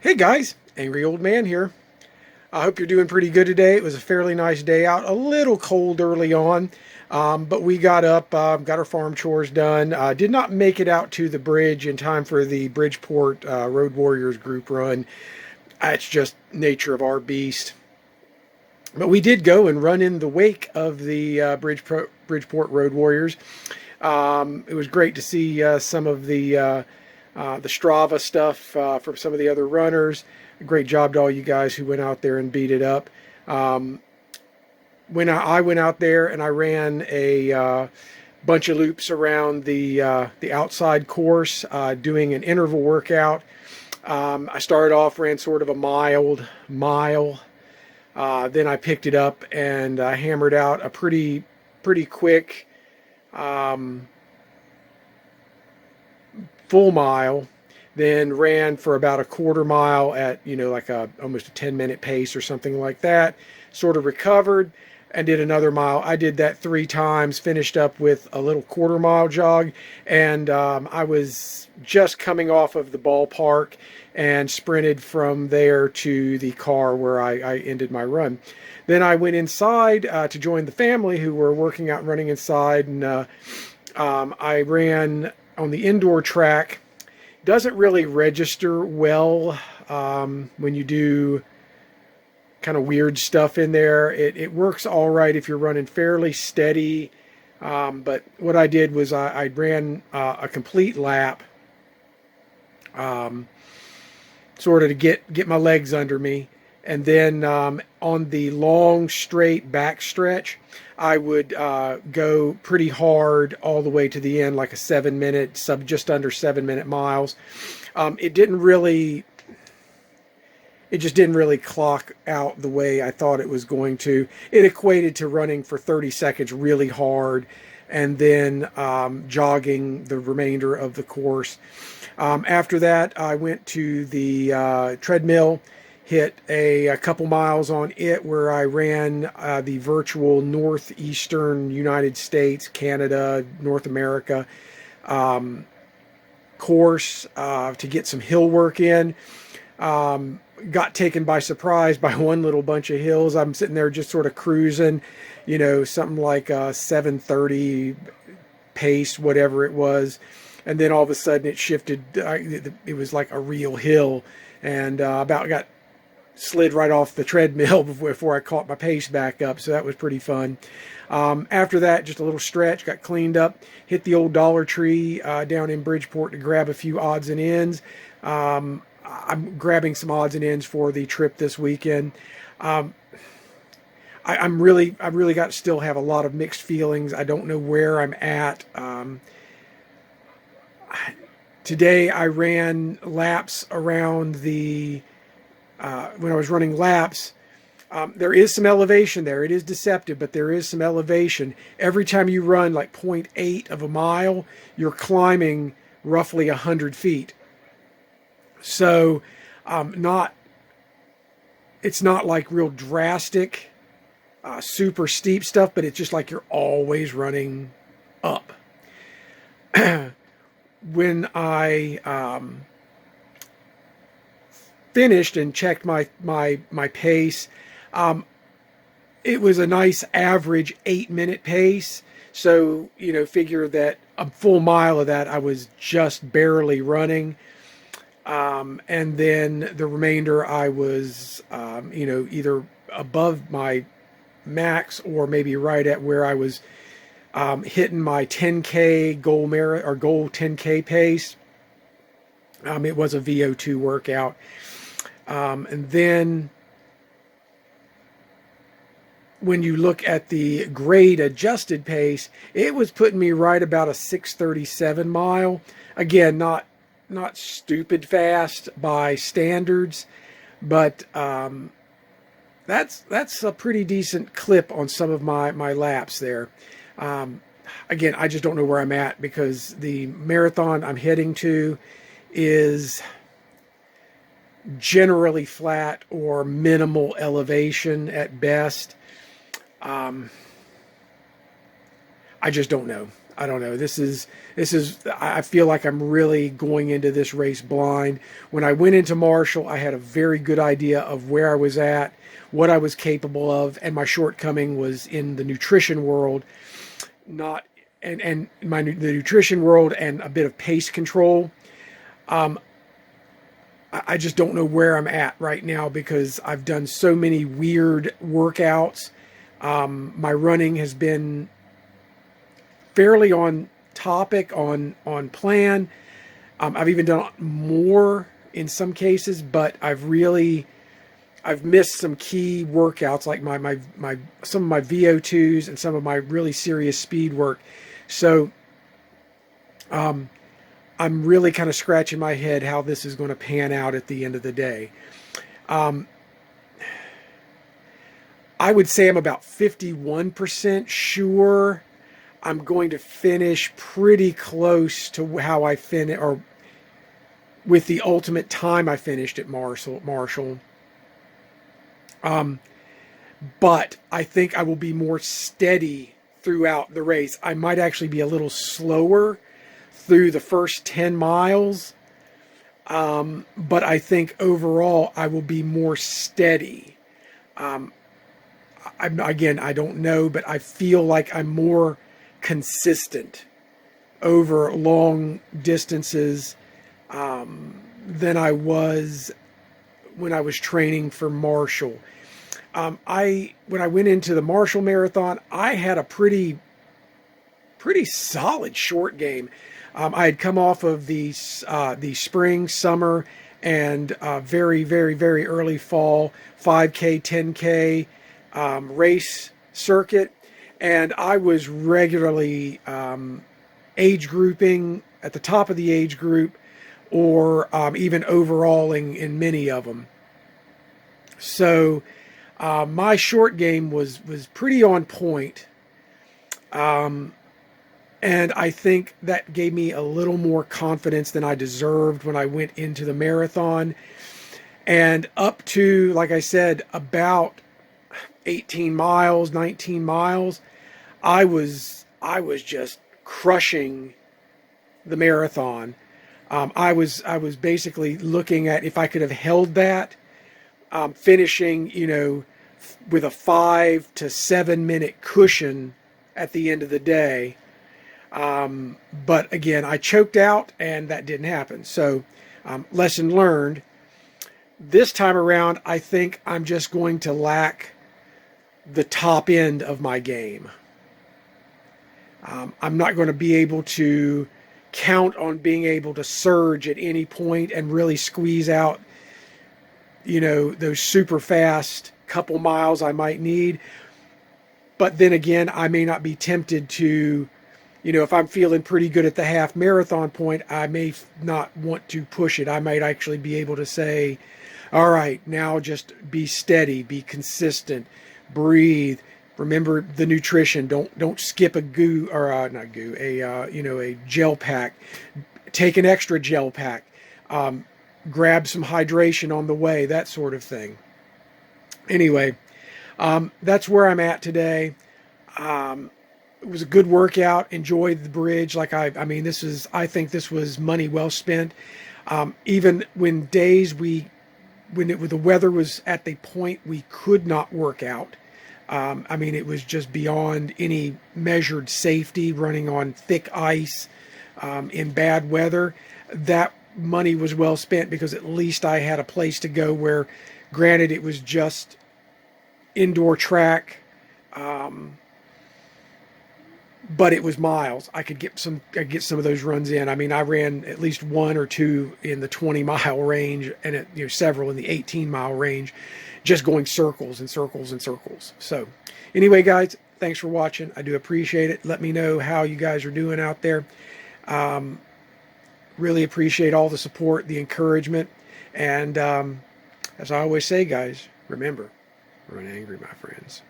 Hey guys, Angry Old Man here. I hope you're doing pretty good today. It was a fairly nice day out, a little cold early on, but we got up, got our farm chores done. Did not make it out to the bridge in time for the Bridgeport Road Warriors group run. It's just nature of our beast. But we did go and run in the wake of the Bridgeport Road Warriors. It was great to see some of the Strava stuff from some of the other runners. Great job to all you guys who went out there and beat it up. When I went out there and I ran a bunch of loops around the outside course, doing an interval workout. I started off, ran sort of a mild mile. Then I picked it up and hammered out a pretty quick full mile, then ran for about a quarter mile at, like almost a 10-minute pace or something like that, sort of recovered and did another mile. I did that 3 times, finished up with a little quarter mile jog, and I was just coming off of the ballpark and sprinted from there to the car where I ended my run. Then I went inside to join the family who were working out and running inside, and I ran on the indoor track. Doesn't really register well when you do kind of weird stuff in there. It works all right if you're running fairly steady, but what I did was I ran a complete lap, sort of to get my legs under me, and then on the long straight back stretch I would go pretty hard all the way to the end, like a 7-minute, just under 7-minute miles. It just didn't really clock out the way I thought it was going to. It equated to running for 30 seconds really hard and then jogging the remainder of the course. After that, I went to the treadmill, hit a couple miles on it where I ran the virtual northeastern United States, Canada, North America course to get some hill work in. Got taken by surprise by one little bunch of hills. I'm sitting there just sort of cruising, something like a 7:30 pace, whatever it was. And then all of a sudden it shifted. It was like a real hill, and about got slid right off the treadmill before I caught my pace back up. So that was pretty fun. After that, just a little stretch, got cleaned up, hit the old Dollar Tree down in Bridgeport to grab a few odds and ends. I'm grabbing some odds and ends for the trip this weekend. I really got to still have a lot of mixed feelings. I don't know where I'm at. Today I ran laps around when I was running laps. There is some elevation there. It is deceptive, but there is some elevation. Every time you run like 0.8 of a mile, you're climbing roughly 100 feet. So it's not like real drastic, super steep stuff, but it's just like you're always running up. When I finished and checked my pace, it was a nice average 8-minute pace. So, figure that a full mile of that I was just barely running. And then the remainder I was, either above my max or maybe right at where I was hitting my 10K goal 10K pace. It was a VO2 workout. And then when you look at the grade adjusted pace, it was putting me right about a 6:37 mile. Again, not stupid fast by standards, but that's a pretty decent clip on some of my laps there. Again, I just don't know where I'm at because the marathon I'm heading to is generally flat or minimal elevation at best. I just don't know. I don't know. I feel like I'm really going into this race blind. When I went into Marshall, I had a very good idea of where I was at, what I was capable of, and my shortcoming was in the nutrition world, not and the nutrition world and a bit of pace control. I just don't know where I'm at right now because I've done so many weird workouts. My running has been fairly on topic, on plan. I've even done more in some cases, but I've missed some key workouts like my some of my VO2s and some of my really serious speed work. So I'm really kind of scratching my head how this is going to pan out at the end of the day. I would say I'm about 51% sure I'm going to finish pretty close to how I finished, or with the ultimate time I finished at Marshall. But I think I will be more steady throughout the race. I might actually be a little slower through the first 10 miles. But I think overall I will be more steady. Again, I don't know, but I feel like I'm more consistent over long distances than I was when I was training for Marshall. When I went into the Marshall Marathon, I had a pretty solid short game. I had come off of the spring, summer, and very, very, very early fall 5K, 10K race circuit. And I was regularly age grouping at the top of the age group, or even overalling in many of them. So my short game was pretty on point. And I think that gave me a little more confidence than I deserved when I went into the marathon. And up to, like I said, about 18 miles, 19 miles, I was just crushing the marathon. I was basically looking at if I could have held that, finishing, with a 5 to 7 minute cushion at the end of the day. But again, I choked out and that didn't happen. So, lesson learned. This time around, I think I'm just going to lack the top end of my game. I'm not going to be able to count on being able to surge at any point and really squeeze out, those super fast couple miles I might need. But then again, I may not be tempted to, if I'm feeling pretty good at the half marathon point, I may not want to push it. I might actually be able to say, all right, now just be steady, be consistent, breathe. Remember the nutrition. Don't skip a a gel pack. Take an extra gel pack. Grab some hydration on the way, that sort of thing. Anyway, that's where I'm at today. It was a good workout. Enjoyed the bridge. I think this was money well spent. Even when the weather was at the point we could not work out. It was just beyond any measured safety, running on thick ice in bad weather. That money was well spent because at least I had a place to go where, granted, it was just indoor track, but it was miles. I could get some of those runs in. I ran at least one or two in the 20-mile range, and several in the 18-mile range, just going circles and circles and circles. So anyway, guys, thanks for watching. I do appreciate it. Let me know how you guys are doing out there. Really appreciate all the support, the encouragement, and as I always say, guys, remember, run angry, my friends.